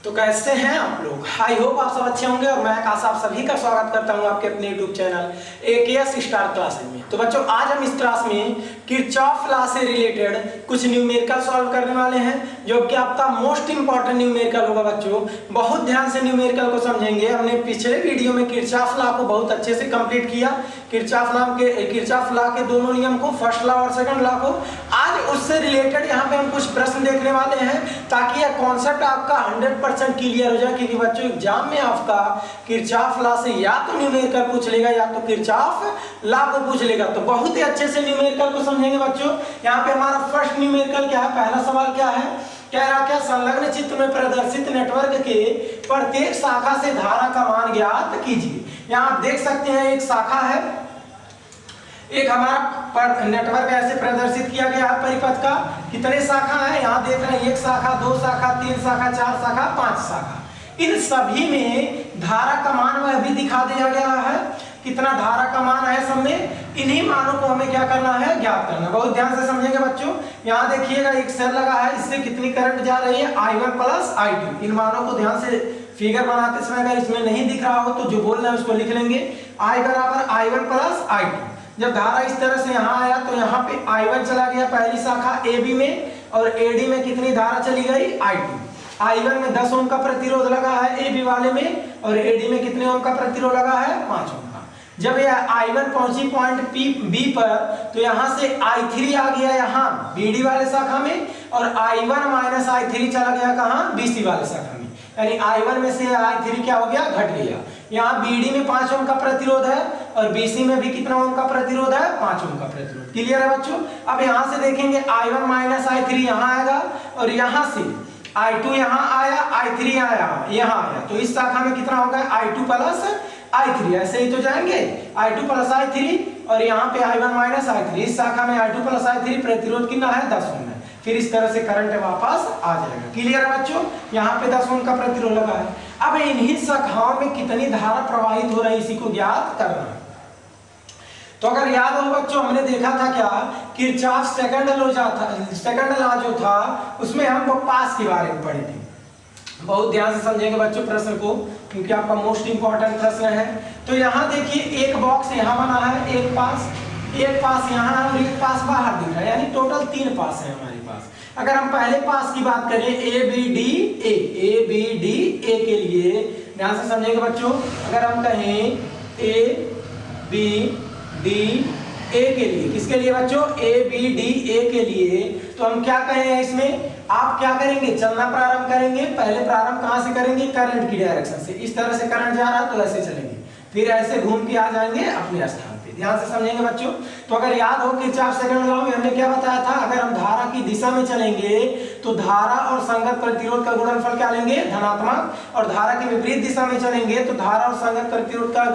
तो कैसे हैं आप लोग। आई होप आप सब अच्छे होंगे और मैं आकाश आप सभी का स्वागत करता हूं आपके अपने YouTube channel AKS star classes में। तो बच्चों आज हम इस क्लास में किरचॉफ लॉ से रिलेटेड कुछ न्यूमेरिकल सॉल्व करने वाले हैं, जो कि आपका मोस्ट इंपॉर्टेंट न्यूमेरिकल होगा। बच्चों बहुत ध्यान से न्यूमेरिकल को समझेंगे। हमने पिछले वीडियो में किरचॉफ लॉ को बहुत अच्छे से कंप्लीट किया, किरचॉफ लॉ के दोनों नियम को, फर्स्ट लॉ और सेकंड लॉ को। आज उससे रिलेटेड यहाँ पे हम कुछ प्रश्न देखने वाले हैं ताकि यह कॉन्सेप्ट आपका 100% क्लियर हो जाए। क्योंकि बच्चों एग्जाम में आपका किरचॉफ लॉ से या तो न्यूमेरिकल पूछ लेगा या तो किरचॉफ लॉ को पूछ लेगा। तो बहुत ही अच्छे से न्यूमेरिकल को समझेंगे बच्चों। यहाँ पे हमारा फर्स्ट न्यूमेरिकल क्या है, पहला सवाल क्या है, कह रहा क्या संलग्न चित्र में प्रदर्शित नेटवर्क के प्रत्येक शाखा से धारा का मान ज्ञात कीजिए। यहाँ आप देख सकते हैं एक शाखा है, एक हमारा नेटवर्क ऐसे प्रदर्शित किया गया है परिपथ का। कितने शाखा है यहाँ देख रहे हैं, एक शाखा, दो शाखा, तीन शाखा, चार शाखा, पांच शाखा। इन सभी में धारा का मान वह भी दिखा दिया गया है, कितना धारा का मान है सब में। इन्हीं मानों को हमें क्या करना है, ज्ञात करना। बहुत ध्यान से समझेंगे बच्चों। यहाँ देखिएगा एक सेल लगा है, इससे कितनी करंट जा रही है, I1 प्लस I2। इन मानों को ध्यान से फिगर बनाते समय अगर इसमें नहीं दिख रहा हो तो जो बोल रहे हैं उसको लिख लेंगे, I बराबर I1 प्लस I2। जब धारा इस तरह से यहाँ आया तो यहाँ पे I1 चला गया पहली शाखा AB में, और AD में कितनी धारा चली गई, I2। I1 में 10 ओम का प्रतिरोध लगा है AB वाले में, और AD में कितने ओम का प्रतिरोध लगा है, 5 ओम का। जब यह I1 पहुंची पॉइंट B पर तो यहाँ से I3 आ गया यहाँ BD वाले शाखा में, और I1 माइनस I3 चला गया कहाँ, BC वाले शाखा में। यानी I1 में से I3 क्या हो गया, घट गया। यहाँ BD में 5 ओम का प्रतिरोध है और BC में भी कितना ओम का प्रतिरोध है, 5 ओम का प्रतिरोध। क्लियर है बच्चों। अब यहाँ से देखेंगे I1 माइनस I3 यहाँ आएगा, और यहाँ से I2 यहाँ आया, I3 आया, यहाँ आया। तो इस शाखा में कितना होगा, I2 प्लस I3। ऐसे ही तो जाएंगे, I2 प्लस I3, और यहाँ पे I1 माइनस I3। इस शाखा में I2 प्लस I3 प्रतिरोध कितना है, 10 ओम है। फिर इस तरह से करंट वापस आ जाएगा। क्लियर है बच्चों। यहाँ पे 10 ओम का प्रतिरोध लगा है। अब इन्हीं शाखाओं में कितनी धारा प्रवाहित हो रही है, इसी को ज्ञात करना है। तो अगर याद हो बच्चों, हमने देखा था क्या, किरचॉफ सेकंड लॉ जो था उसमें हम लोग पास के बारे में पढ़े थे। बहुत ध्यान से समझेंगे बच्चों प्रश्न को, क्योंकि आपका मोस्ट इंपॉर्टेंट प्रश्न है। तो यहाँ देखिए एक बॉक्स यहाँ बना है, एक पास यहाँ और एक पास बाहर दिख रहा है, यानी टोटल 3 पास है हमारे पास। अगर हम पहले पास की बात करें ABDA के लिए ध्यान से समझेंगे बच्चों। अगर हम कहें ABDA के लिए, किसके लिए बच्चों, ABDA के लिए, तो हम क्या कहें इसमें, आप क्या करेंगे, चलना प्रारंभ करेंगे। पहले प्रारंभ कहाँ से करेंगे, करंट की डायरेक्शन से। इस तरह से करंट जा रहा है तो ऐसे चलेंगे, फिर ऐसे घूम के आ जाएंगे अपने स्थान पे। ध्यान से समझेंगे बच्चों। तो अगर याद हो किरचॉफ सेकंड लॉ में हमने क्या बताया था, अगर हम धारा की दिशा में चलेंगे तो धारा और संगत प्रतिरोध का गुणनफल क्या लेंगे, धनात्मक, और धारा की विपरीत दिशा में चलेंगे तो धारा और संगत प्रतिरोध का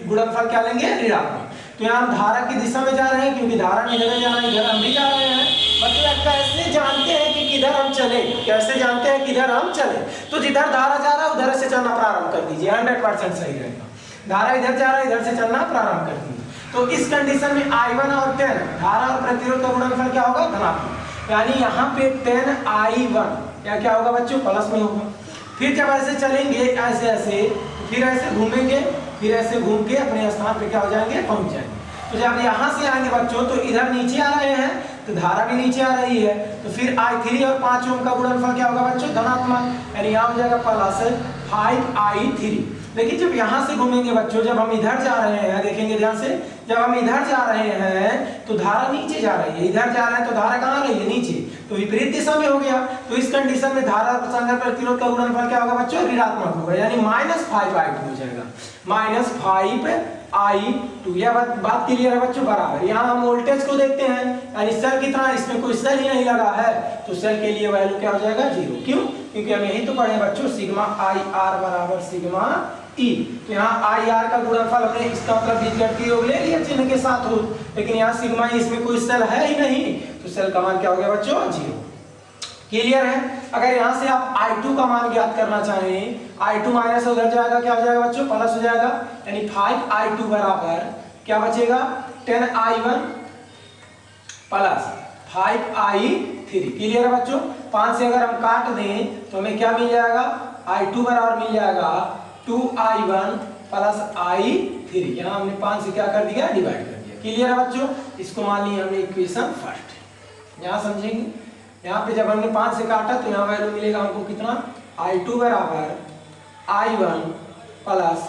गुणनफल क्या लेंगे, ऋणात्मक। तो यहाँ हम धारा की दिशा में जा रहे हैं, क्योंकि धारा ने इधर जाना है, इधर हम भी जा रहे हैं। मतलब कैसे जानते हैं कि किधर हम चले, कैसे जानते हैं किधर हम चले, तो जिधर धारा जा रहा है उधर से चलना प्रारंभ कर दीजिए, 100% सही रहेगा। धारा इधर जा रहा है, इधर से चलना प्रारंभ कर दीजिए। तो इस कंडीशन में I1 और 10 धारा और प्रतिरोध का गुणनफल क्या होगा, धनात्मक। यानी यहाँ पे 10I1 क्या होगा बच्चों, प्लस में होगा। फिर जब ऐसे चलेंगे ऐसे फिर ऐसे घूमेंगे, फिर ऐसे घूम के अपने स्थान पे क्या हो जाएंगे, पहुंच जाएंगे। तो जब यहाँ से आएंगे बच्चों तो इधर नीचे आ रहे हैं तो धारा भी नीचे आ रही है, तो फिर I3 और 5 ओम का गुणनफल क्या होगा बच्चों, धनात्मक। यानी यहाँ हो जाएगा प्लस 5I3। लेकिन जब यहाँ से घूमेंगे बच्चों, जब हम इधर जा रहे हैं, देखेंगे ध्यान से, जब हम इधर जा रहे हैं तो धारा नीचे जा रही है, इधर जा रहे हैं तो धारा कहाँ रही है, नीचे। तो विपरीत दिशा में हो गया। तो इस कंडीशन में धारा और संगत प्रतिरोध का गुणनफल क्या होगा बच्चों, ऋणात्मक होगा। यानी -5I2 हो जाएगा, -5I2। यह बात क्लियर है बच्चों, बराबर। यहाँ हम वोल्टेज को देखते हैं, यानी सेल कितना, इसमें कोई सेल ही नहीं लगा है, तो सेल के लिए वैल्यू क्या हो जाएगा, 0। क्यों, क्योंकि हम यही तो पढ़े बच्चों, सिग्मा IR बराबर सिग्मा E। तो यहाँ IR का गुणनफल हमने, इसका मतलब बीजगणितीय योग ले लिया चिन्ह के साथ हो, लेकिन यहाँ सिग्मा E, इसमें कोई सेल है ही नहीं, तो सेल का मान क्या हो गया बच्चों, 0। क्लियर है। अगर यहाँ से आप I2 का मान ज्ञात करना चाहें, I2 माइनस उधर जाएगा, क्या हो जाएगा बच्चों, प्लस हो जाएगा। यानी 5I2 बराबर क्या बचेगा, 10I1 प्लस 5I3। क्लियर है बच्चों। 5 से अगर हम काट दें तो हमें क्या मिल जाएगा, I2 बराबर मिल जाएगा 2I1 प्लस I3। यहाँ हमने 5 से क्या कर दिया, डिवाइड कर दिया। क्लियर है बच्चों, इसको मान लिया हमने इक्वेशन फर्स्ट। यहाँ समझेंगे, यहाँ पे जब हमने 5 से काटा तो यहाँ वैल्यू मिलेगा हमको कितना, I2 बराबर I1 प्लस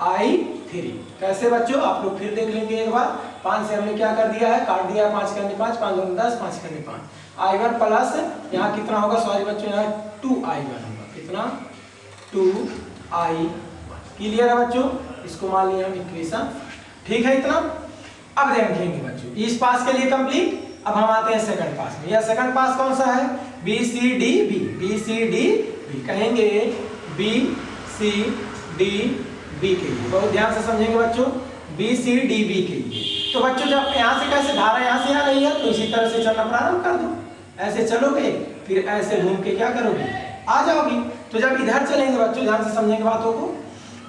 I3। कैसे बच्चों, आप लोग फिर देख लेंगे एक बार। 5 से हमने क्या कर दिया है, काट दिया है, 5 करने 5, 5 दूनी 10, 5 करने 5, I1 प्लस यहाँ कितना होगा, सॉरी बच्चों यहाँ 2I1 होगा, कितना 2I1। क्लियर है बच्चों, इसको मान लिया हम इक्वेशन। ठीक है इतना। अब देखेंगे बच्चों इस पास के लिए कंप्लीट। अब हम आते हैं सेकंड पास में। यह सेकंड पास कौन सा है, B C D B, B C D B कहेंगे, बी सी डी बी के लिए बहुत ध्यान से समझेंगे बच्चों, बी सी डी बी के लिए। तो बच्चों जब यहाँ से कैसे धारा यहाँ से आ रही है तो इसी तरह से चलना प्रारंभ कर दो, ऐसे चलोगे फिर ऐसे घूम के क्या करोगे, आ जाओगी। तो जब इधर चलेंगे बच्चों, ध्यान से समझेंगे बातों को,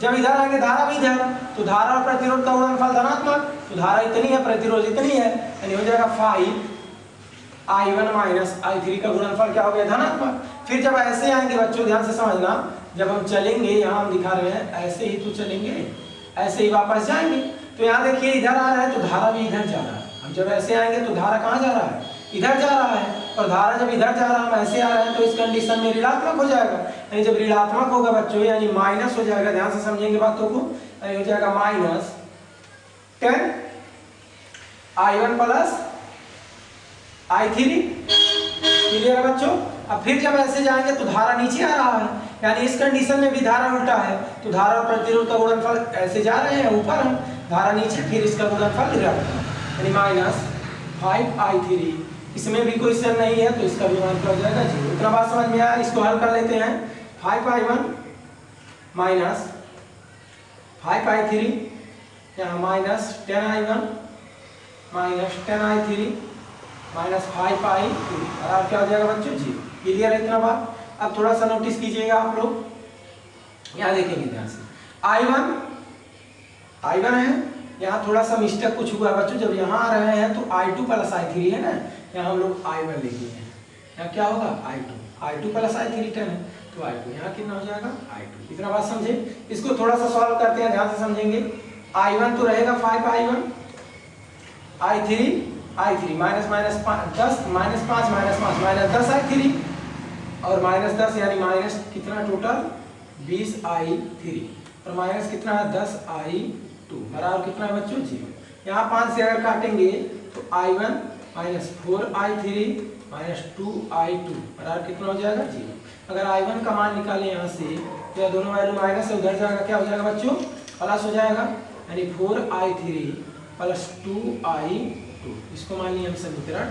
जब इधर आएंगे धारा भी इधर, तो धारा और प्रतिरोध का गुणनफल धनात्मक, तो धारा इतनी है प्रतिरोध इतनी है, यानी हो जाएगा 5I1 माइनस I3 का गुणनफल क्या हो गया, धनात्मक। फिर जब ऐसे आएंगे बच्चों, ध्यान से समझना, जब हम चलेंगे यहाँ हम दिखा रहे हैं ऐसे ही तो चलेंगे, ऐसे ही वापस जाएंगे। तो यहाँ देखिए इधर आ रहा है तो धारा भी इधर जा रहा है। हम जब ऐसे आएंगे तो धारा कहाँ जा रहा है, इधर जा रहा है। और धारा जब इधर जा रहा है, हम ऐसे आ रहे हैं, तो इस कंडीशन में ऋणात्मक हो जाएगा। यानी जब ऋणात्मक होगा बच्चों, यानी माइनस हो जाएगा, ध्यान से समझेंगे बातों को, यानी हो जाएगा minus 10I1 plus I3। Clear है बच्चों। अब फिर जब ऐसे जाएंगे तो धारा नीचे आ रहा है, यानी इस कंडीशन में भी धारा उल्टा है, तो धारा और प्रतिरोध का गुणनफल ऐसे जा रहे हैं, ऊपर है धारा नीचे, फिर इसका गुणनफल ऋणात्मक, यानी माइनस 5I3। इसमें भी कोई सेम नहीं है तो इसका भी गुणनफल हो जाएगा 0। इतना बात समझ में आया। इसको हल कर लेते हैं, 5I1 माइनस 5I3, यहाँ minus 10I1 minus 10I3 minus 5I3 और क्या हो जाएगा बच्चों, 0। क्लियर है इतना बात। अब थोड़ा सा नोटिस कीजिएगा आप लोग, यहाँ देखेंगे ध्यान से, I1 है, यहाँ थोड़ा सा मिस्टेक कुछ हुआ बच्चों, जब यहाँ आ रहे हैं तो I2 प्लस I3 है ना, यहाँ हम लोग I1 लिखे हैं, यहाँ क्या होगा I2 प्लस I3 10 है, तो I2 यहाँ कितना हो जाएगा I2। इतना बात समझे। इसको थोड़ा सा सॉल्व करते हैं, ध्यान से समझेंगे। I1 तो रहेगा 5I1, I3 minus minus 10 minus 5 minus 5 minus 10I3 और माइनस 10 यानी माइनस कितना टोटल 20I3 और माइनस कितना है 10I2 बराबर कितना है बच्चों 0। यहाँ 5 से अगर काटेंगे तो I1 minus 4I3 minus 2I2 बराबर कितना हो जाएगा 0। अगर I1 का मान निकालें यहाँ से तो यह दोनों वैल्यू माइनस है, उधर जाएगा क्या हो जाएगा बच्चों, प्लस हो जाएगा, यानी 4I3 प्लस 2I2। इसको मान लिया हम समीकरण।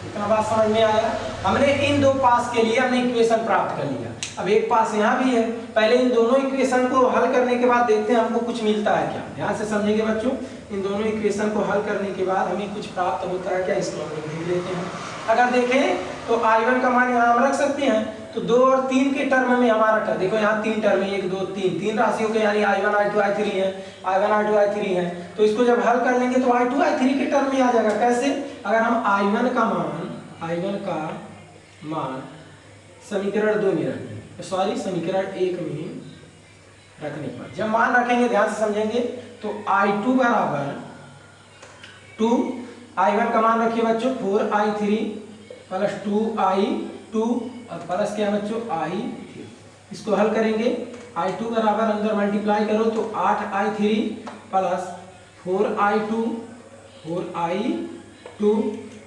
इतना बात समझ में आया। हमने इन दो पास के लिए हमने इक्वेशन प्राप्त कर लिया। अब एक पास यहाँ भी है, पहले इन दोनों इक्वेशन को हल करने के बाद देखते हैं हमको कुछ मिलता है क्या। ध्यान से समझेंगे बच्चों, इन दोनों इक्वेशन को हल करने के बाद हमें कुछ प्राप्त होता है क्या, इसको हम लोग देख लेते हैं। अगर देखें तो I1 का मान यहाँ हम रख सकते हैं, तो 2 और 3 के टर्म में हमारा क्या, देखो यहाँ 3 टर्म है, 1 2 3 राशियों के, यानी I1 I2 I3 है, I1 I2 I3 है। तो इसको जब हल कर लेंगे तो I2 I3 के टर्म में आ जाएगा। कैसे, अगर हम I1 का मान समीकरण 2 में रखें, सॉरी समीकरण 1 में रखने पर जब मान रखेंगे, ध्यान से समझेंगे, तो I2 बराबर 2, I1 का मान रखिए बच्चों 4I3 प्लस 2I2 और प्लस क्या बच्चों I3। इसको हल करेंगे, I2 बराबर अंदर मल्टीप्लाई करो तो 8I3 plus 4I2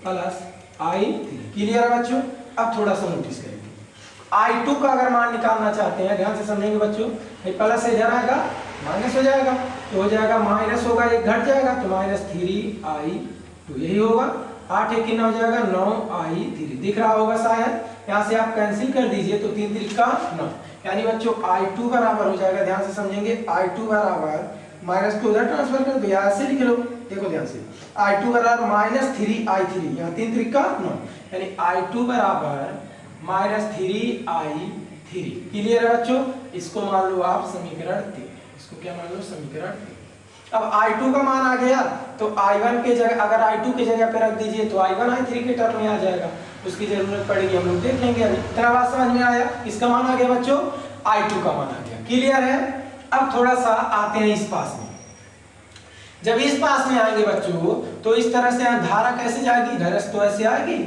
plus I3। Clear है बच्चों। अब थोड़ा सा नोटिस करेंगे, I2 का अगर मान निकालना चाहते हैं, ध्यान से समझेंगे बच्चों, प्लस से इधर आएगा माइनस हो जाएगा, तो हो जाएगा माइनस होगा, एक घट जाएगा तो माइनस 3I2 यही होगा। 8 एक कितना हो जाएगा 9I3 दिख रहा होगा शायद, यहाँ से आप कैंसिल कर दीजिए तो 3 3 का 9, यानी बच्चों I2 बराबर हो जाएगा, ध्यान से समझेंगे, I2 बराबर माइनस को उधर ट्रांसफर कर दो, यहाँ से लिख लो, देखो ध्यान से, I2 बराबर माइनस 3I3, यहाँ 3 3 का 9, यानी I2 बराबर माइनस 3I3। क्लियर है बच्चों। इसको मान लो आप समीकरण 3, इसको क्या मान लो समीकरण 3। अब I2 का मान आ गया तो I1 के जगह, अगर I2 के जगह पे रख दीजिए तो I1 I3 के टर्म में आ जाएगा, उसकी जरूरत पड़ेगी हम लोग देख लेंगे। अभी इतना बात समझ में आया। इसका मान आ गया बच्चों I2 का मान आ गया। क्लियर है? अब थोड़ा सा आते हैं इस पास में। जब इस पास में आएंगे बच्चों तो इस तरह से यहाँ धारा कैसे जाएगी, इधर से तो ऐसे आएगी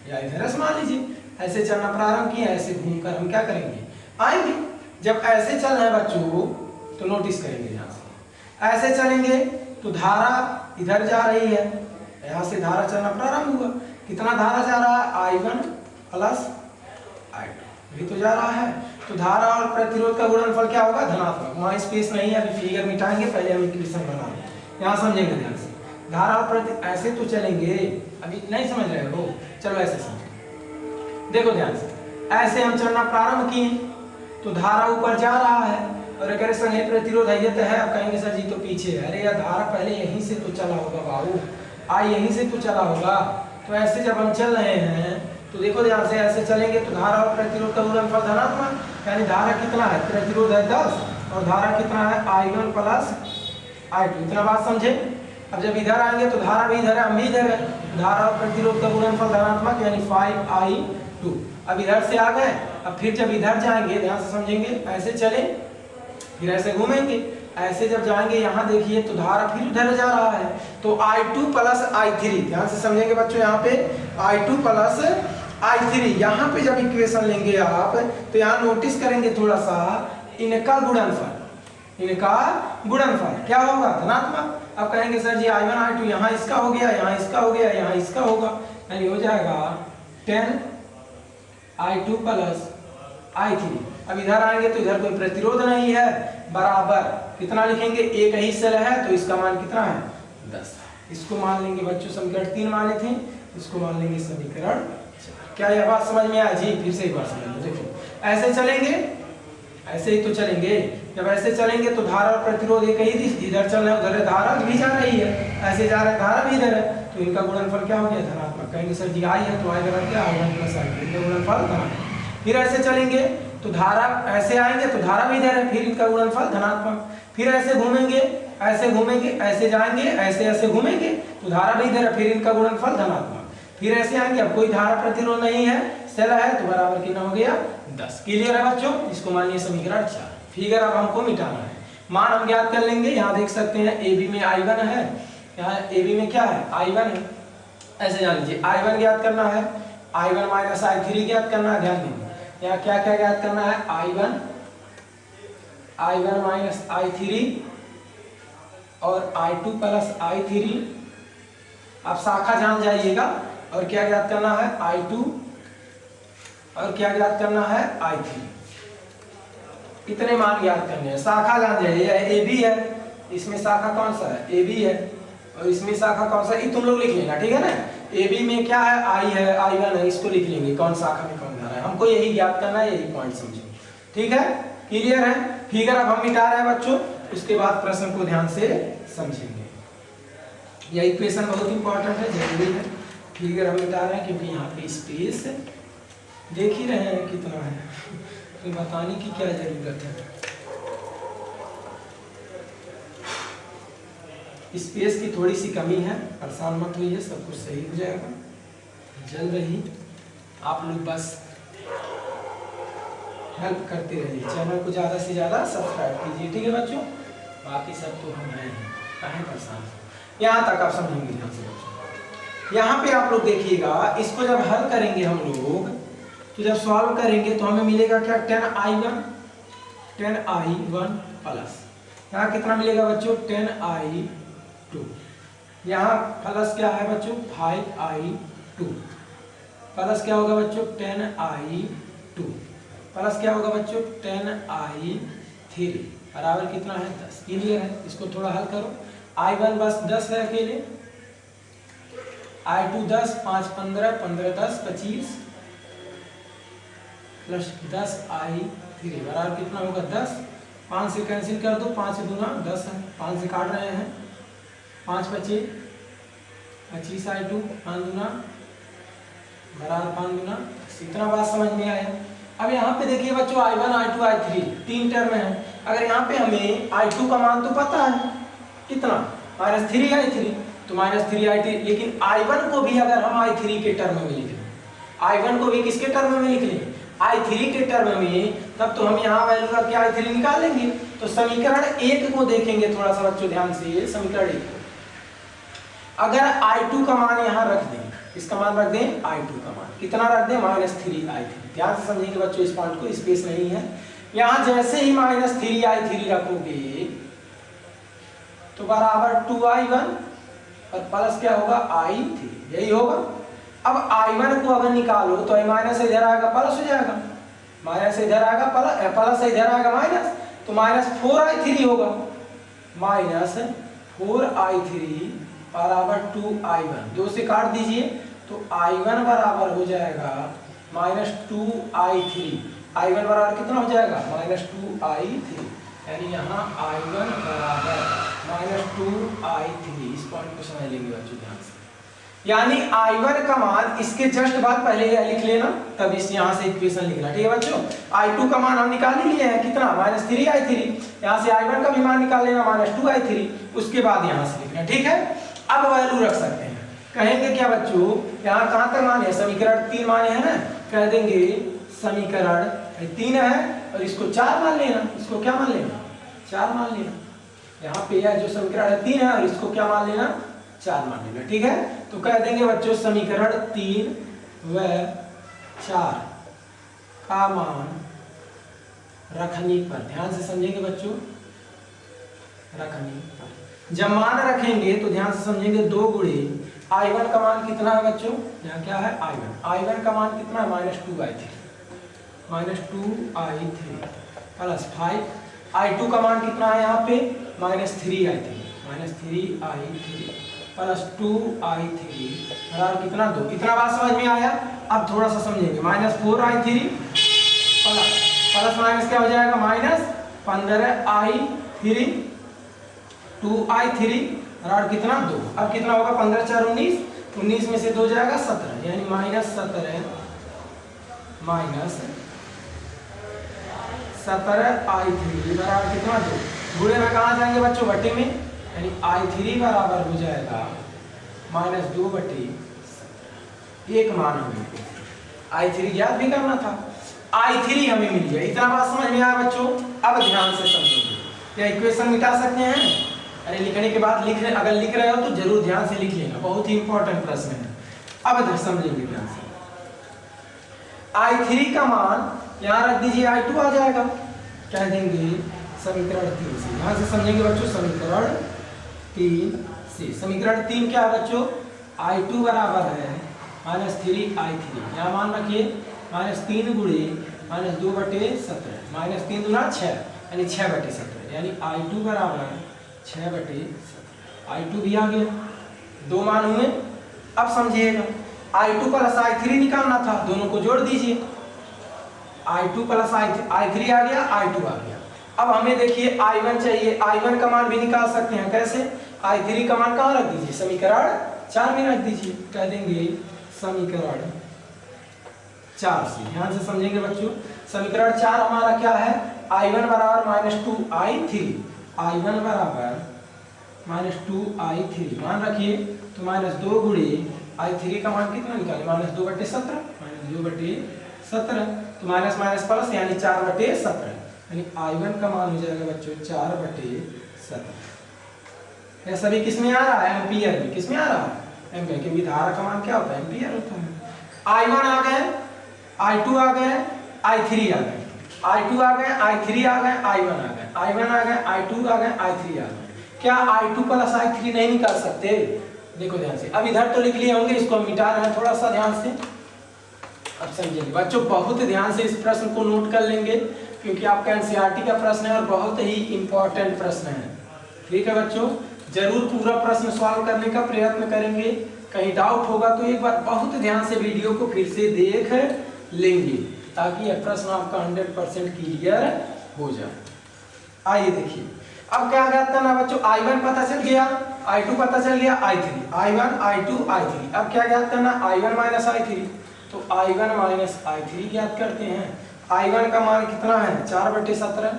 या इधर से मान लीजिए ऐसे चलना प्रारंभ किया, ऐसे घूमकर हम क्या करेंगे आएंगे। जब ऐसे चल रहे हैं बच्चों तो नोटिस करेंगे यहाँ से ऐसे चलेंगे तो धारा इधर जा रही है, यहाँ से धारा चलना प्रारंभ हुआ। कितना धारा जा रहा है, I1 प्लस I2 भी तो जा रहा है। तो धारा और प्रतिरोध का गुणनफल क्या होगा, धनात्मक। वहाँ स्पेस नहीं है, अभी फिगर मिटाएंगे, पहले हम इक्वेशन बना लें। यहाँ समझेंगे ध्यान से, धारा और प्रति ऐसे तो चलेंगे, अभी नहीं समझ रहे हो, चलो ऐसे समझो। देखो ध्यान से, ऐसे हम चलना प्रारंभ किए तो धारा ऊपर जा रहा है और अगर संगे प्रतिरोध है, आप कहेंगे सर जी तो पीछे है। अरे यार धारा पहले यहीं से तो चला होगा बाबू, यहीं से तो चला होगा। तो ऐसे जब हम चल रहे हैं तो देखो ध्यान से, ऐसे चलेंगे तो धारा और प्रतिरोध का गुणनफल धनात्मक, यानी धारा कितना है, प्रतिरोध है 10 और धारा कितना है I1 प्लस I2। इतना बात समझे। अब जब इधर आएंगे तो धारा भी इधर है, हम भी इधर है, धारा और प्रतिरोध का गुणनफल धनात्मक यानी 5I2। अब इधर से आ गए, अब फिर जब इधर जाएंगे ध्यान से समझेंगे, ऐसे चले फिर ऐसे घूमेंगे, ऐसे जब जाएंगे यहाँ देखिए तो धारा फिर उधर जा रहा है तो I2 प्लस I3। ध्यान से समझेंगे बच्चों, यहाँ पे I2 प्लस I3, यहाँ पे जब इक्वेशन लेंगे आप तो यहाँ नोटिस करेंगे थोड़ा सा, इनका गुणनफल क्या होगा, धनात्मक। अब कहेंगे सर जी I1 I2 यहाँ इसका हो गया, यहाँ इसका हो गया, यहाँ इसका होगा, यानी हो जाएगा 10I2 प्लस I3। अब इधर आएंगे तो इधर कोई प्रतिरोध नहीं है, बराबर कितना लिखेंगे, एक ही सेल है तो इसका मान कितना है 10। इसको मान लेंगे बच्चों समीकरण 3 माने थे, इसको मान लेंगे समीकरण 4। क्या यह बात समझ में आई जी? फिर से एक बार समझ लो। देखो ऐसे चलेंगे, ऐसे ही तो चलेंगे। जब ऐसे चलेंगे तो धारा और प्रतिरोध एक ही, इधर चल रहे हैं उधर धारा भी जा रही है, ऐसे जा रहे हैं धारा भी इधर है, तो इनका गुणनफल क्या हो गया, धनात्मक। कहेंगे सर जी I है तो I बराबर क्या, I1 प्लस I2, इनका गुणनफल धनात्मक। फिर ऐसे चलेंगे तो धारा ऐसे आएंगे तो धारा भी इधर है, फिर इनका गुणनफल धनात्मक। फिर ऐसे घूमेंगे, ऐसे जाएंगे, ऐसे घूमेंगे तो धारा भी इधर है, फिर इनका गुणनफल धनात्मक। फिर ऐसे आएंगे, अब कोई धारा प्रतिरोध नहीं है, सेल है तो बराबर कितना हो गया 10। क्लियर है बच्चों? इसको मानिए समीकरण 4। फिगर अब हमको मिटाना है, मान हम ज्ञात कर लेंगे। यहाँ देख सकते हैं AB में I1 है, यहाँ AB में क्या है I1 है, ऐसे जान लीजिए I1 ज्ञात करना है, I1 माइनस I3 ज्ञात करना है। ध्यान देंगे यहाँ क्या क्या ज्ञात करना है, I1 माइनस I3 और I2 प्लस I3। आप शाखा जान जाइएगा, और क्या ज्ञात करना है I2 और क्या ज्ञात करना है I3। इतने मान ज्ञात करने हैं, शाखा जान जाइए। AB है, इसमें शाखा कौन सा है, AB है, और इसमें शाखा कौन सा, ये तुम लोग लिख लेना, ठीक है ना। AB में क्या है, I है, I1 है, इसको लिख लेंगे कौन शाखा में कौन धारा है, हमको यही ज्ञात करना है, यही पॉइंट समझो, ठीक है। क्लियर है? फिगर अब हम मिटा रहे हैं बच्चों, उसके बाद प्रश्न को ध्यान से समझेंगे। यह इक्वेशन बहुत इंपॉर्टेंट है, जरूरी है। फिगर हम मिटा रहे हैं क्योंकि यहाँ पे स्पेस देख ही रहे हैं कितना है, तो बताने की क्या जरूरत है। स्पेस की थोड़ी सी कमी है, परेशान मत होइए, सब कुछ सही हो जाएगा जल्द ही। आप लोग बस हेल्प करते रहिए, चैनल को ज़्यादा से ज़्यादा सब्सक्राइब कीजिए, ठीक है बच्चों। बाकी सब तो हम हैं, काहे परेशान। यहाँ तक आप समझेंगे ध्यान से बच्चों। यहाँ पे आप लोग देखिएगा, इसको जब हल करेंगे हम लोग, तो जब सॉल्व करेंगे तो हमें मिलेगा क्या, 10I1 प्लस, यहाँ कितना मिलेगा बच्चों 10I2, यहाँ प्लस क्या है बच्चों 5I2, प्लस क्या होगा बच्चों 10I2, प्लस क्या होगा बच्चों 10I3, बराबर कितना है 10। क्लियर है? इसको थोड़ा हल करो। I1 बस 10 है अकेले, I2 10, 5 15, 15 10 25 प्लस 10I3 बराबर कितना होगा 10। 5 से कैंसिल कर दो, 5 दूना 10 है, 5 से काट रहे हैं, 5 बचे 25I2, 5 दूना बराबर 5 दूना। इतना बात समझ में आया। अब यहाँ पे देखिए बच्चों I1 I2 I3 तीन टर्म है। अगर यहाँ पे हमें I2 का मान तो पता है कितना, -3I3, तो -3I3, लेकिन I1 को भी अगर हम I3 के टर्म में लिख लें, I1 को भी किसके टर्म में लिख लें, I3 के टर्म में, तब तो हम यहाँ वैल्यू रख के I3 निकाल लेंगे। तो समीकरण 1 को देखेंगे थोड़ा सा बच्चों ध्यान से, समीकरण 1 अगर I2 का मान यहाँ रख दें, इसका मान रख दें I2 का मान कितना रख दें -3I3। ध्यान से समझेंगे बच्चों इस पॉइंट को, स्पेस नहीं है। यहाँ जैसे ही -3I3 रखोगे तो बराबर 2I1 और प्लस क्या होगा I3, यही होगा। अब I1 को अगर निकालो तो माइनस इधर आएगा प्लस हो जाएगा, माइनस इधर आएगा प्लस इधर आएगा माइनस, तो -4I3 होगा, -4I3 बराबर 2I1, 2 से काट दीजिए तो I1 बराबर हो जाएगा -2I3। I1 बराबर कितना हो जाएगा -2I3, यानी यहाँ I1 बराबर -2I3। इस पॉइंट को समझ लेंगे बच्चों ध्यान से। यानी I1 का मान इसके जस्ट बाद पहले लिख लेना, तब इस यहाँ से इक्वेशन लिखना, ठीक है बच्चों। I2 का मान हम निकाल ही लिए हैं कितना -3I3, यहाँ से I1 का भी मान निकाल लेना -2I3, उसके बाद यहाँ से लिखना, ठीक है। अब वैल्यू रख सकते हैं, कहेंगे क्या बच्चों, यहाँ कहाँ तक मान है, समीकरण 3 माने है ना, कह देंगे समीकरण 3 है और इसको 4 मान लेना, इसको क्या मान लेना 4 मान लेना। यहाँ पे है जो समीकरण 3 है और इसको क्या मान लेना 4 मान लेना, ठीक है। तो कह देंगे बच्चों समीकरण 3 व 4 का मान रखने पर, ध्यान से समझेंगे बच्चों, रखने पर जब मान रखेंगे तो ध्यान से समझेंगे 2 गुणे I1 का मान कितना है बच्चों, यहाँ क्या है I1 का मान कितना है -2I3 प्लस 5। I2 का मान कितना है यहाँ पे -3I3 प्लस 2I3 बराबर कितना 2। इतना बात समझ में आया। अब थोड़ा सा समझेंगे, -4I3 प्लस माइनस क्या हो जाएगा -15I3 2I3 बराबर कितना 2। अब कितना होगा 15 4 19, 19 में से 2 जाएगा 17, यानी -17 I3 बराबर कितना 2। गुणे में कहाँ जाएंगे बच्चों बटे में, यानी I3 बराबर हो जाएगा -2/17। एक मान हमें I3 ज्ञात भी करना था, I3 हमें मिल गया। इतना बात समझ में आया बच्चों। अब ध्यान से समझोगे, क्या इक्वेशन मिटा सकते हैं? अरे लिखने के बाद अगर लिख रहे हो तो जरूर ध्यान से लिख लेना, बहुत ही इंपॉर्टेंट प्रश्न है। अब समझेंगे ध्यान से, I3 का मान यहाँ रख दीजिए, I2 आ जाएगा, कह देंगे समीकरण 3 से। यहाँ से समझेंगे बच्चों समीकरण 3 से। समीकरण 3 क्या है बच्चों, I2 बराबर है -3I3, यहाँ मान रखिए -3 गुणे -2/17, -3 दूना 6 यानी 6/17, यानी I2 बराबर 6/17। I2 भी आ गया, 2 मान हुए। अब समझिएगा I2 प्लस I3 निकालना था, दोनों को जोड़ दीजिए, I2 प्लस I3 आ गया, I2 आ गया। अब हमें देखिए I1 चाहिए, I1 का मान भी निकाल सकते हैं, कैसे? I3 का मान कहाँ रख दीजिए, समीकरण 4 में रख दीजिए, कह देंगे समीकरण 4 से। ध्यान से समझेंगे बच्चों, समीकरण 4 हमारा क्या है, I1 बराबर -2I3, I1 बराबर -2I3 मान रखिए, तो -2 गुणे I3 का मान कितना निकाले -2/17, -2/17, तो माइनस माइनस प्लस यानी 4/17, यानी I1 का मान हो जाएगा बच्चों 4/17। यह सभी किस में आ रहा है, एम्पियर में। किस में आ रहा है, एम्पियर, क्योंकि धारा का मान क्या होता है, एम्पियर होता है। I1 आ गए, I2 आ गए, I3 आ गए, I2 आ गए, I3 आ गए, I1 आ गए, I1 आ गए, I2 आ गए, I3 आ गए। क्या I2 प्लस I3 नहीं निकाल सकते? देखो ध्यान से, अब इधर तो लिख लिए होंगे, इसको हम मिटा रहे हैं थोड़ा सा ध्यान से। अब समझिए बच्चों, बहुत ध्यान से इस प्रश्न को नोट कर लेंगे, क्योंकि आपका एनसीईआरटी का प्रश्न है और बहुत ही इंपॉर्टेंट प्रश्न है। ठीक है बच्चों, जरूर पूरा प्रश्न सॉल्व करने का प्रयत्न करेंगे। कहीं डाउट होगा तो एक बार बहुत ध्यान से वीडियो को फिर से देख लेंगे, ताकि यह प्रश्न आपका 100% क्लियर हो जाए। आइए देखिए, अब क्या ज्ञात करना बच्चों, I1 पता चल गया, I2 पता चल गया, I3, I1 I2 I3। अब क्या ज्ञात करना, I1 माइनस I3, तो I1 माइनस I3 ज्ञात करते हैं। I1 का मान कितना है 4/17,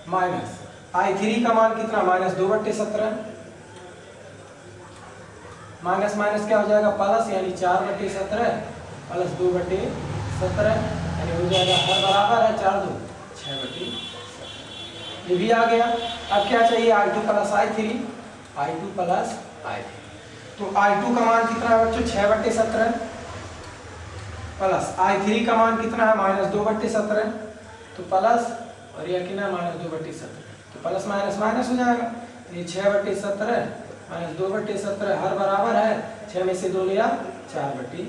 माइनस I3 का मान कितना -2/17, माइनस माइनस क्या हो जाएगा प्लस, यानी 4/17 प्लस 2/17, यानी हो जाएगा हर बराबर है 4 2 6/7। ये भी आ गया। अब क्या चाहिए I2 plus I3, I2 plus I3। तो I2 का मान कितना है बच्चों 6/17 प्लस I3 का मान कितना है -2/17। तो प्लस और यह कितना -2/17, तो प्लस माइनस माइनस हो जाएगा। ये 6/17 -2/17 हर बराबर है 6 में से 2 लिया 4/।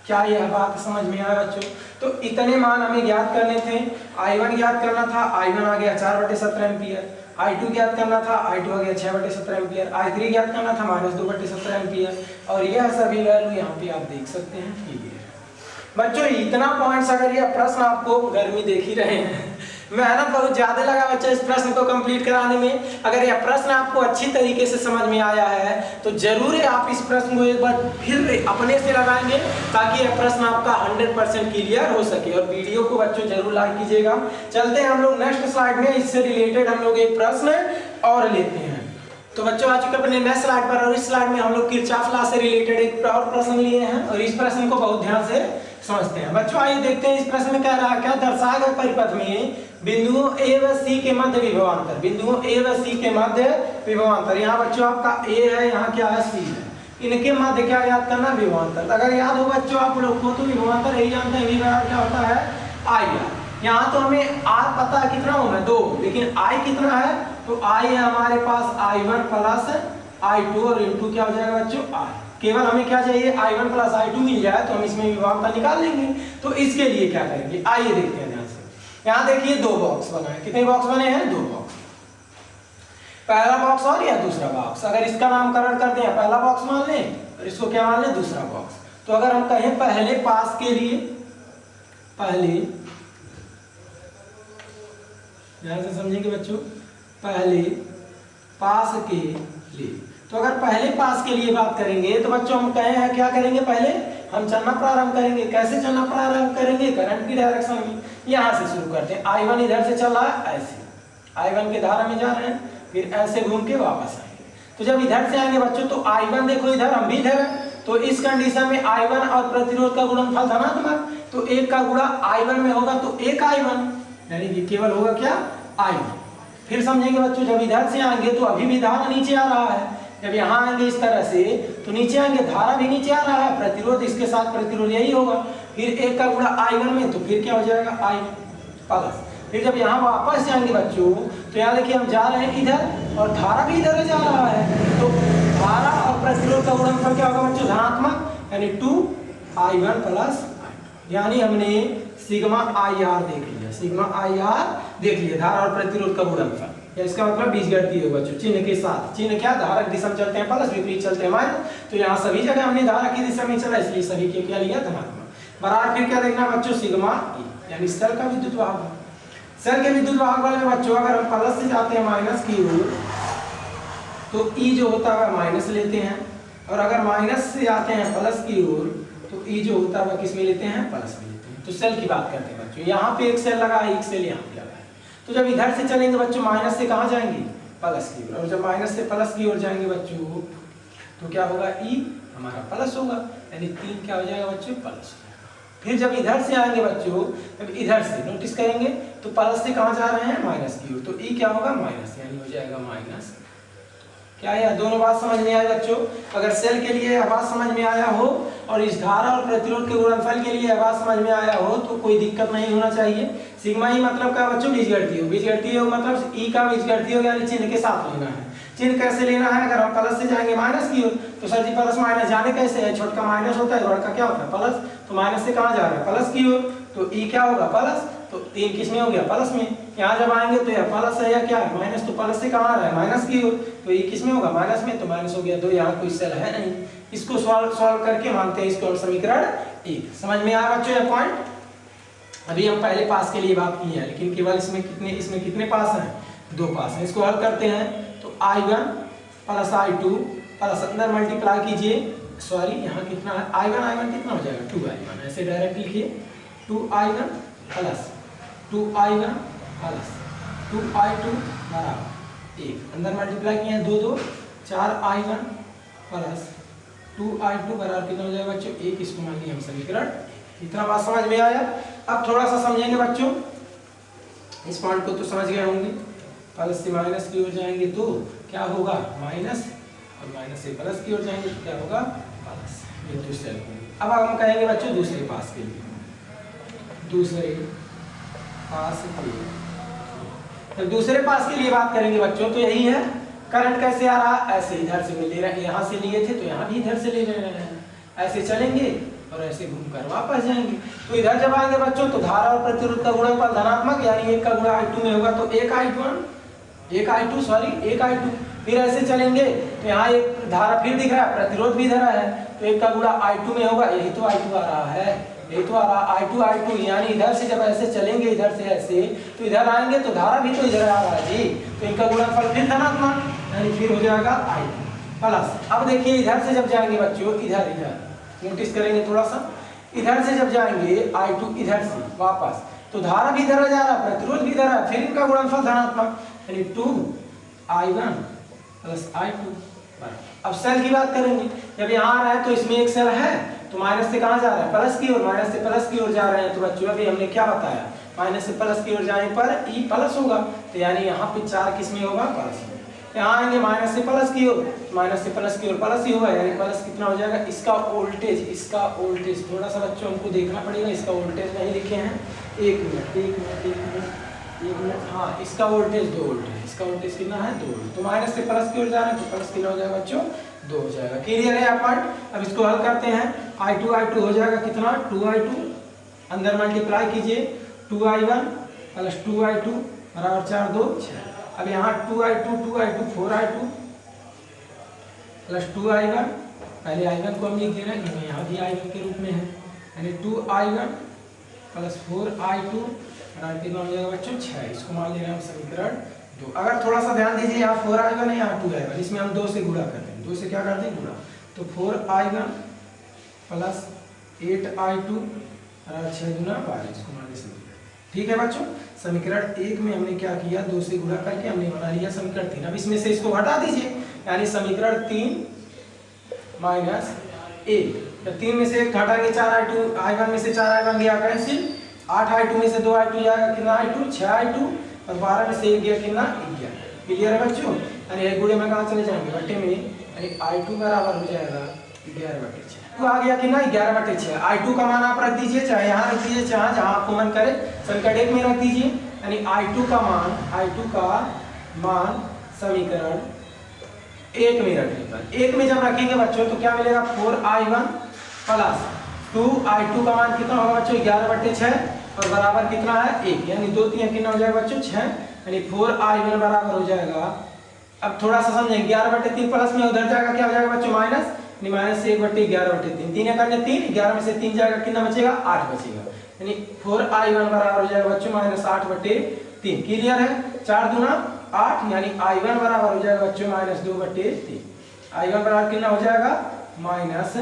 क्या यह बात समझ में आया बच्चों? तो इतने मान हमें ज्ञात करने थे। I1 ज्ञात करना था, I1 आ गया 4/17 एम्पियर। I2 ज्ञात करना था, I2 आ गया 6/17 एम्पियर। I3 ज्ञात करना था -2/17 एम्पियर। और यह सभी वैल्यू यहाँ पे आप देख सकते हैं। बच्चों इतना पॉइंट्स, अगर यह प्रश्न आपको गर्मी देख ही रहे हैं, मेहनत बहुत ज्यादा लगा बच्चा इस प्रश्न को कंप्लीट कराने में। अगर यह प्रश्न आपको अच्छी तरीके से समझ में आया है तो जरूर आप इस प्रश्न को एक बार फिर अपने से लगाएंगे ताकि यह प्रश्न आपका 100% क्लियर हो सके। और वीडियो को बच्चों जरूर लाइक कीजिएगा। चलते हैं हम लोग नेक्स्ट स्लाइड में, इससे रिलेटेड हम लोग एक प्रश्न और लेते हैं। तो बच्चों आ चुके अपने नेक्स्ट स्लाइड पर, और इस स्लाइड में हम लोग किरचॉफ लॉ से रिलेटेड एक और प्रश्न लिए हैं और इस प्रश्न को बहुत ध्यान से समझते हैं। बच्चों आइए देखते हैं इस प्रश्न में क्या रहा। क्या दर्शाए गए परिपथ में बिंदुओं A व C के मध्य विभवांतर, बिंदुओं A व C के मध्य विभवांतर। यहाँ बच्चों आपका A है, यहाँ क्या है C है, इनके मध्य क्या याद करना विभवांतर। अगर याद हो बच्चों आप लोग को तो विभवांतर यही जानते हैं, V बराबर क्या होता है I। यहाँ तो हमें R पता है कितना होना 2, लेकिन I कितना है, तो I है हमारे पास I1 प्लस I2 और इनटू क्या हो जाएगा बच्चों I। केवल हमें क्या चाहिए I1 प्लस I2 मिल जाए तो हम इसमें विभवांतर निकाल लेंगे। तो इसके लिए क्या करेंगे आइए देखते हैं ध्यान से। यहाँ देखिए 2 बॉक्स बना है। कितने बॉक्स बने हैं? 2 बॉक्स, पहला बॉक्स और यह दूसरा बॉक्स। अगर इसका नामकरण कर दें, पहला बॉक्स मान लें और इसको क्या मान लें दूसरा बॉक्स। तो अगर हम कहें पहले पास के लिए, पहले ध्यान से समझेंगे बच्चों, पहले पास के लिए, तो अगर पहले पास के लिए बात करेंगे तो बच्चों हम कहे हैं क्या करेंगे, पहले हम चलना प्रारंभ करेंगे। कैसे चलना प्रारंभ करेंगे? करंट की डायरेक्शन में। यहाँ से शुरू करते हैं। I1 इधर से चल रहा है ऐसे, I1 के धारा में जा रहे हैं, फिर ऐसे घूम के वापस आएंगे। तो जब इधर से आएंगे बच्चों तो I1 देखो इधर, हम भी इधर है, तो इस कंडीशन में I1 और प्रतिरोध का गुणनफल धनात्मक, तो 1 का गुणा I1 में होगा तो 1 I1, यानी कि केवल होगा क्या I1। फिर समझेंगे बच्चों जब इधर से आएंगे तो अभी भी धारा नीचे आ रहा है, जब यहाँ आएंगे इस तरह से तो नीचे आएंगे धारा भी नीचे आ रहा है, प्रतिरोध इसके साथ प्रतिरोध यही होगा। फिर 1 का गुणा I1 में तो फिर क्या हो जाएगा I प्लस। फिर जब यहाँ वापस जाएंगे बच्चों तो यहाँ देखिए हम जा रहे हैं इधर और धारा भी इधर जा रहा है, तो धारा और प्रतिरोध का गुणनफल क्या होगा बच्चों धनात्मक, यानी 2I1 प्लस। यानी हमने सिग्मा IR देख लिया, सिग्मा IR देख लिया, धारा और प्रतिरोध का गुणनफल। या इसका मतलब बीजगणितीय होगा बच्चों, चिन्ह के साथ। चिन्ह क्या, धारा की दिशा में चलते हैं प्लस, विपरीत चलते हैं माइनस, तो यहाँ सभी जगह हमने धारा की दिशा में चला इसलिए सभी के क्या लिया धनात्मक। बराबर फिर क्या देखना बच्चों सिग्मा E, यानी सेल का विद्युत वाहक। सेल के विद्युत वाहक बल में बच्चों अगर हम प्लस से जाते हैं माइनस की ओर तो E जो होता है माइनस लेते हैं, और अगर माइनस से जाते हैं प्लस की ओर तो E जो होता है किस में लेते हैं, प्लस में लेते हैं। तो सेल की बात करते हैं बच्चों, यहाँ पे एक सेल लगा है, एक सेल यहाँ पे लगा है। तो जब इधर से चलेंगे बच्चों माइनस से कहाँ जाएंगे, प्लस की ओर, और जब माइनस से प्लस की ओर जाएंगे बच्चों तो क्या होगा E हमारा प्लस होगा, यानी 3 क्या हो जाएगा बच्चों प्लस। फिर जब इधर से आएंगे बच्चों, जब इधर से नोटिस करेंगे तो प्लस से कहाँ जा रहे हैं माइनस की ओर, तो E क्या होगा माइनस, यानी हो जाएगा माइनस। क्या यह दोनों बात समझ में आया बच्चों? अगर सेल के लिए यह बात समझ में आया हो और इस धारा और प्रतिरोध के गुणनफल के लिए यह बात समझ में आया हो तो कोई दिक्कत नहीं होना चाहिए। सिग्मा E मतलब क्या बच्चों, बीजगणितीय योग। बीजगणितीय योग मतलब E का बीजगणितीय योग यानी चिन्ह के साथ लेना है। चिन्ह कैसे लेना है, अगर हम प्लस से जाएंगे माइनस की ओर तो सर जी प्लस माइनस जाने कैसे है, छोटा माइनस होता है बड़ा का क्या होता है प्लस, तो माइनस से कहाँ जा रहा है प्लस की ओर, तो E क्या होगा प्लस, तो 3 किस में हो गया प्लस में। यहाँ जब आएंगे तो यह प्लस है या क्या है माइनस, तो प्लस से कहाँ आ रहा है माइनस की ओर, तो E किस में होगा माइनस में, तो माइनस हो गया 2। यहाँ कोई सेल है नहीं, इसको सॉल्व करके मानते हैं इसको समीकरण 1। समझ में आया बच्चों यह पॉइंट? अभी हम पहले पास के लिए बात की है, लेकिन केवल इसमें कितने पास हैं, 2 पास हैं। इसको हल करते हैं तो I1 प्लस I2 प्लस अंदर मल्टीप्लाई कीजिए, सॉरी यहाँ कितना है I1 कितना हो जाएगा 2I1, ऐसे डायरेक्ट लिखिए 2I1 plus 2I1 plus 2I2 बराबर 1। अंदर मल्टीप्लाई किए हैं 2 2 4I1 प्लस 2I2 बराबर कितना हो जाएगा बच्चों 1। इसको मान लिया हम समीकरण। इतना बात समझ में आया। अब थोड़ा सा समझेंगे बच्चों, इस पॉइंट को तो समझ गए होंगे। प्लस से माइनस की ओर जाएंगे तो क्या होगा माइनस, और माइनस से प्लस की ओर जाएंगे तो क्या होगा प्लस। ये दूसरे। अब हम कहेंगे बच्चों दूसरे पास के लिए, दूसरे पास के लिए। तो दूसरे पास के लिए बात करेंगे बच्चों तो यही है, करंट कैसे आ रहा, ऐसे इधर से ले रहे हैं, यहाँ से लिए थे तो यहाँ भी इधर से ले रहे हैं, ऐसे चलेंगे और ऐसे घूमकर वापस जाएंगे। तो इधर जब आएंगे बच्चों तो धारा और प्रतिरोध का गुणनफल धनात्मक, यानी एक का गुणा I2 में होगा तो एक I2, फिर ऐसे चलेंगे तो यहाँ एक धारा फिर दिख रहा है, प्रतिरोध भी इधर है, तो एक का गुणा I2 में होगा, यही तो I2 आ रहा है, यही तो आ रहा I2, यानी इधर से जब ऐसे चलेंगे, इधर से ऐसे तो इधर आएंगे तो धारा भी तो इधर आ रहा है जी, तो इनका गुणनफल फिर धनात्मक, यानी फिर हो जाएगा I2 प्लस। अब देखिए इधर से जब जाएंगे बच्चों, इधर नोटिस करेंगे थोड़ा सा, इधर से जब जाएंगे I2 इधर से वापस तो धारा भी इधर जा रहा है, प्रतिरोध भी इधर है, फिर इनका गुणनफल धनात्मक, यानी 2I1 प्लस I2। अब सेल की बात करेंगे, जब यहाँ आ रहा है तो इसमें एक सेल है तो माइनस से कहाँ जा रहा है प्लस की ओर, माइनस से प्लस की ओर जा रहे हैं। तो बच्चों अभी हमने क्या बताया, माइनस से प्लस की ओर जाने पर E प्लस होगा, तो यानी यहाँ पे 4 किस में होगा प्लस में। यहाँ आएंगे माइनस से प्लस की ओर, माइनस से प्लस की ओर प्लस ही होगा, यानी प्लस कितना हो जाएगा, इसका वोल्टेज थोड़ा सा बच्चों हमको देखना पड़ेगा, इसका वोल्टेज नहीं लिखे हैं, एक मिनट, हाँ इसका वोल्टेज 2 वोल्ट है, इसका वोल्टेज कितना है 2 वोल्ट। तो माइनस से प्लस की ओर जा रहे हैं तो प्लस कितना हो जाएगा बच्चों 2 हो जाएगा। क्लियर है पार्ट। अब इसको हल करते हैं, I2 हो जाएगा कितना 2I2, अंदर मल्टीप्लाई कीजिए 2I1 प्लस 2I2 बराबर 4 2 6। अब यहाँ 2I2 4I2 प्लस 2I1, पहले I1 को हम लिख दे रहे हैं, यहाँ भी I1 के रूप में है, यानी 2I1 प्लस 4I2 कितना हो जाएगा बच्चों 6। इसको मान ले रहे हैं हम समीकरण 2। अगर थोड़ा सा ध्यान दीजिए, यहाँ 4I1 है, यहाँ 2I1, इसमें हम 2 से गुणा करते हैं, 2 से क्या करते हैं गुणा, तो 4I1 प्लस 8I2 बराबर 6 गुना 12, इसको मान लीजिए। ठीक है बच्चों, समीकरण 1 में हमने क्या किया, 2 से गुणा करके हमने बना लिया समीकरण 3। अब इसमें से इसको हटा दीजिए, यानी समीकरण 3 माइनस 1, जब 3 में से 1 घटाएंगे 4I2, I1 में से 4I1 गया कैंसिल, 8I2 में से 2I2 जाएगा कितना I2 6I2, और 12 में से 1 गया कितना 11। क्लियर है बच्चों, यानी एक गुणे में कहाँ चले जाएंगे बट्टे में, यानी I2 बराबर हो जाएगा 11/6। तो आ गया कितना 11/6। I2 का मान आप रख दीजिए, चाहे यहाँ रख दीजिए, चाहे जहाँ आपको मन करे, समीकरण 1 में रख दीजिए, यानी I2 का मान समीकरण 1 में रखने पर, 1 में जब रखेंगे बच्चों तो क्या मिलेगा 4I1 प्लस 2I2 का मान कितना होगा बच्चों 11/6 और बराबर कितना है 1, यानी 2 3 कितना हो जाएगा बच्चों 6, यानी 4I1 बराबर हो जाएगा। अब थोड़ा सा समझें, 11/3 प्लस में उधर जाएगा क्या हो जाएगा बच्चों माइनस, माइनस से 1/11/3, 3 करने 3, 11 में से 3 जाएगा कितना बचेगा 8 बचेगा, यानी 4I1 बराबर हो जाएगा बच्चों माइनस 8/3। क्लियर है, 4 दूना 8, यानी I1 बराबर हो जाएगा बच्चों माइनस 2/3। I1 बराबर कितना हो जाएगा माइनस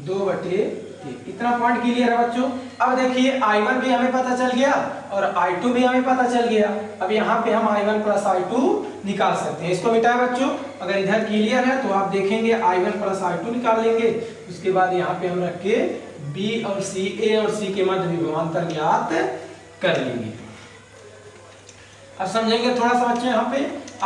2/3। इतना पॉइंट क्लियर है बच्चों। अब देखिए I1 भी हमें पता चल गया और I2 भी हमें पता चल गया। अब यहाँ पे हम I1 प्लस I2 निकाल सकते हैं। इसको मिटाए बच्चों, अगर इधर क्लियर है तो आप देखेंगे I1 प्लस I2 निकाल लेंगे। उसके बाद यहाँ पे हम रख के B और C, A और C के मध्य विभवांतर ज्ञात कर लेंगे। अब समझेंगे थोड़ा सा बच्चे, यहाँ पे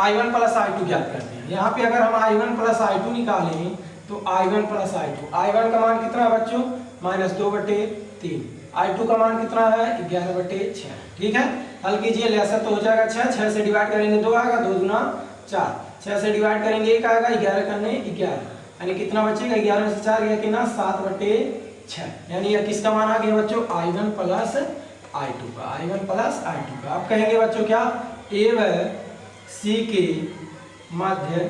I1 प्लस I2 ज्ञात करते हैं। यहाँ पे अगर हम I1 प्लस I2 निकालें तो I1 प्लस I2, I1 का मान कितना है बच्चों माइनस 2/3, I2 का मान कितना है 11/6। ठीक है, हल कीजिए, लैसा तो हो जाएगा 6 से डिवाइड करेंगे 2 आएगा, 2 दूना 4, 6 से डिवाइड करेंगे 1 आएगा, 11 करने 11, यानी कितना बचेगा 11 में से 4 गया कितना 7/6, यानी यह किसका मान आ गया बच्चों I1 प्लस I2 का, I1 प्लस I2 का। आप कहेंगे बच्चों क्या A व C के मध्य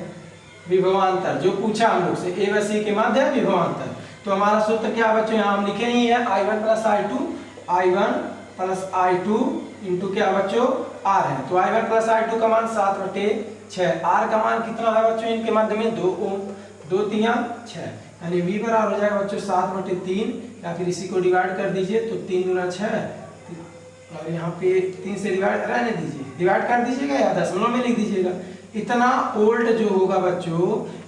विभवांतर, जो पूछा हम लोग से A व C के मध्य विभवांतर, तो हमारा सूत्र क्या बच्चों यहाँ हम लिखे ही है I1 plus I2, I1 plus I2 into क्या बच्चों R है, तो I1 प्लस I2 का मान 7/6, R का मान कितना है बच्चों इनके मध्य में 2 ओम, 2 3 6, यानी V बराबर हो जाएगा बच्चों 7/3, या फिर इसी को डिवाइड कर दीजिए तो 3 दूना 6, और यहाँ पे 3 से डिवाइड रहने दीजिए, डिवाइड कर दीजिएगा या दशमलव में लिख दीजिएगा। इतना वोल्ट जो होगा बच्चों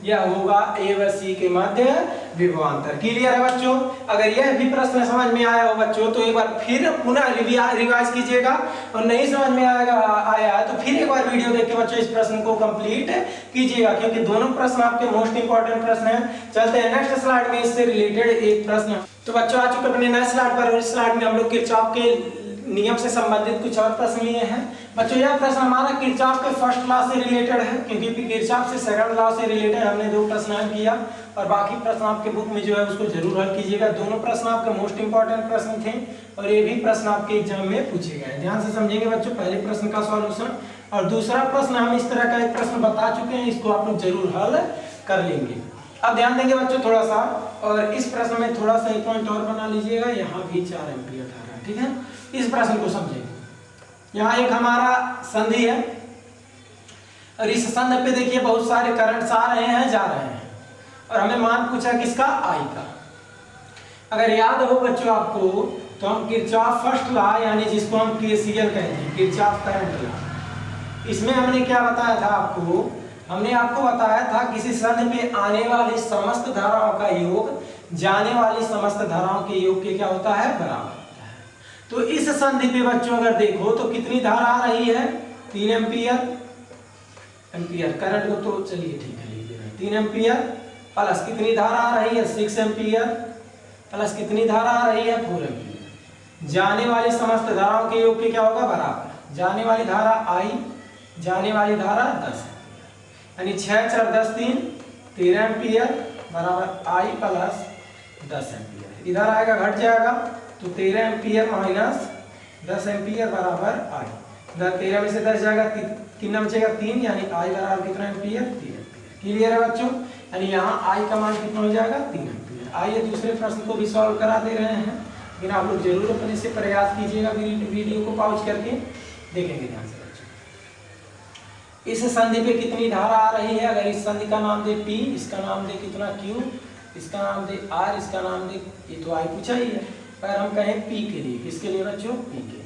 यह होगा A व C के मध्य विभवांतर। क्लियर है बच्चों? अगर यह भी प्रश्न समझ में आया हो बच्चों तो एक बार फिर पुनः रिवाइज कीजिएगा, और नहीं समझ में आया है तो फिर एक बार वीडियो देख के बच्चों इस प्रश्न को कंप्लीट कीजिएगा, क्योंकि दोनों प्रश्न आपके मोस्ट इंपॉर्टेंट प्रश्न हैं। चलते हैं नेक्स्ट स्लाइड में, इससे रिलेटेड एक प्रश्न। तो बच्चों आ चुके अपने नए स्लाइड पर, और इस स्लाइड में हम लोग किरचॉफ के नियम से संबंधित कुछ और प्रश्न लिए हैं। बच्चों यह प्रश्न हमारा किरचॉफ के फर्स्ट लॉ से रिलेटेड है, क्योंकि किरचॉफ से सेकंड लॉ से रिलेटेड हमने 2 प्रश्न हल किया, और बाकी प्रश्न आपके बुक में जो है उसको जरूर हल कीजिएगा। दोनों प्रश्न आपके मोस्ट इंपॉर्टेंट प्रश्न थे, और ये भी प्रश्न आपके एग्जाम में पूछे गए। ध्यान से समझेंगे बच्चों पहले प्रश्न का सॉल्यूशन, और दूसरा प्रश्न हम इस तरह का एक प्रश्न बता चुके हैं, इसको आप लोग जरूर हल कर लेंगे। अब ध्यान देंगे बच्चों थोड़ा सा, और इस प्रश्न में थोड़ा सा एक पॉइंट और बना लीजिएगा। यहाँ भी 4 एम्पीयर धारा, ठीक है। इस प्रश्न को समझेंगे। यहाँ एक हमारा संधि है, और इस संधि पे देखिए बहुत सारे करंट्स आ रहे हैं जा रहे हैं, और हमें मान पूछा किसका, आई का। अगर याद हो बच्चों आपको, तो हम किरचॉफ फर्स्ट लॉ यानी जिसको हम केसीएल कहते हैं, किरचॉफ करंट लॉ, इसमें हमने क्या बताया था आपको, हमने आपको बताया था किसी संधि पे आने वाली समस्त धाराओं का योग जाने वाली समस्त धाराओं के योग के क्या होता है, बराबर। तो इस संधि पे बच्चों अगर देखो तो कितनी धारा आ रही है, 3 एम्पीयर करंट को तो चलिए ठीक है लिख दे रहे हैं, 3 एम्पीयर प्लस कितनी धारा आ रही है, 6 एम्पीयर प्लस कितनी धारा आ रही है, 4 एम्पीयर। जाने वाली समस्त धाराओं के योग के क्या होगा, बराबर। जाने वाली धारा आई, जाने वाली धारा 10 एम्पीयर, यानी 6 4 10 3 13 एम्पीयर बराबर आई प्लस 10 एम्पीयर। इधर आएगा घट जाएगा, तो 13 एम्पीयर माइनस 10 एम्पीयर बराबर आई। इधर 13 में से 10 जाएगा, कितना बचेगा, 3, यानी आई बराबर कितना एम्पीयर, 3 एम्पीयर। क्लियर है बच्चों? यानी यहाँ आई का मान कितना हो जाएगा, 3 एम्पीयर। आइए दूसरे प्रश्न को भी सॉल्व करा दे रहे हैं, लेकिन आप लोग जरूर अपने से प्रयास कीजिएगा, वीडियो को पॉज करके देखेंगे ध्यान से बच्चों। इस संधि पे कितनी धारा आ रही है, अगर इस संधि का नाम दे P, इसका नाम दे कितना Q, इसका नाम दे R, इसका नाम दे, ये तो आई पूछा ही है, पर हम कहें P के लिए, किसके लिए बच्चों, P के लिए।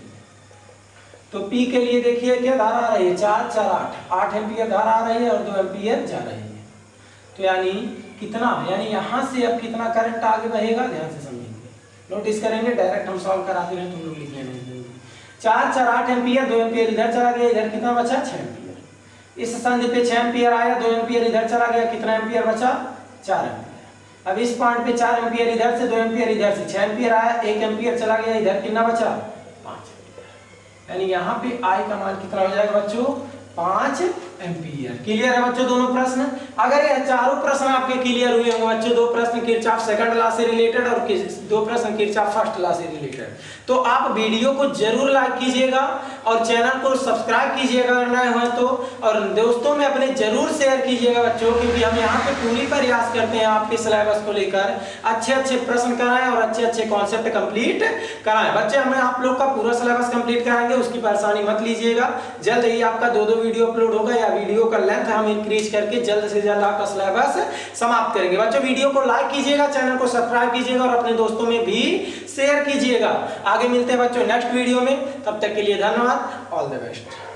तो P के लिए देखिए क्या धारा आ रही है, 4 4 8 एम्पीयर धारा आ रही है, और 2 एम्पीयर जा रही है। तो यानी कितना, यानी यहाँ से अब कितना करंट आगे बहेगा, ध्यान से समझेंगे, नोटिस करेंगे, डायरेक्ट हम सॉल्व कराते हैं, तुम लोग लिख लेंगे। 4 4 8 एम्पीयर, 2 एम्पीयर इधर चला गया, इधर कितना बचा, 6 एम्पीयर। इस संधि पे 6 एम्पीयर आया, 2 एम्पीयर इधर चला गया, कितना एम्पीयर बचा, 4 एम्पीयर। अब इस पॉइंट पे 4 एम्पीयर इधर से, 2 एम्पीयर इधर से, 6 एम्पीयर आया, 1 एम्पीयर चला गया, इधर कितना बचा, 5 एम्पीयर। यानी यहाँ पे आई का मान कितना हो जाएगा बच्चों, 5 एम्पीयर। क्लियर है बच्चों दोनों प्रश्न? अगर ये चारों प्रश्न आपके क्लियर हुए होंगे बच्चों, 2 प्रश्न किरचॉफ सेकंड लॉ से रिलेटेड और 2 प्रश्न किरचॉफ फर्स्ट लॉ से रिलेटेड, तो आप वीडियो को जरूर लाइक कीजिएगा और चैनल को सब्सक्राइब कीजिएगा अगर नए हो तो, और दोस्तों में अपने जरूर शेयर कीजिएगा बच्चों, क्योंकि हम यहाँ पे पूरी प्रयास करते हैं आपके सिलेबस को लेकर अच्छे प्रश्न कराएं और अच्छे कॉन्सेप्ट कंप्लीट कराएं। बच्चे हमें आप लोग का पूरा सिलेबस कंप्लीट कराएंगे, उसकी परेशानी मत लीजिएगा। जल्द ही आपका 2 वीडियो अपलोड होगा, या वीडियो का लेंथ हम इंक्रीज करके जल्द से जल्द आपका सिलेबस समाप्त करेंगे। बच्चों वीडियो को लाइक कीजिएगा, चैनल को सब्सक्राइब कीजिएगा और अपने दोस्तों में भी शेयर कीजिएगा। आगे मिलते हैं बच्चों नेक्स्ट वीडियो में, तब तक के लिए धन्यवाद, ऑल द बेस्ट।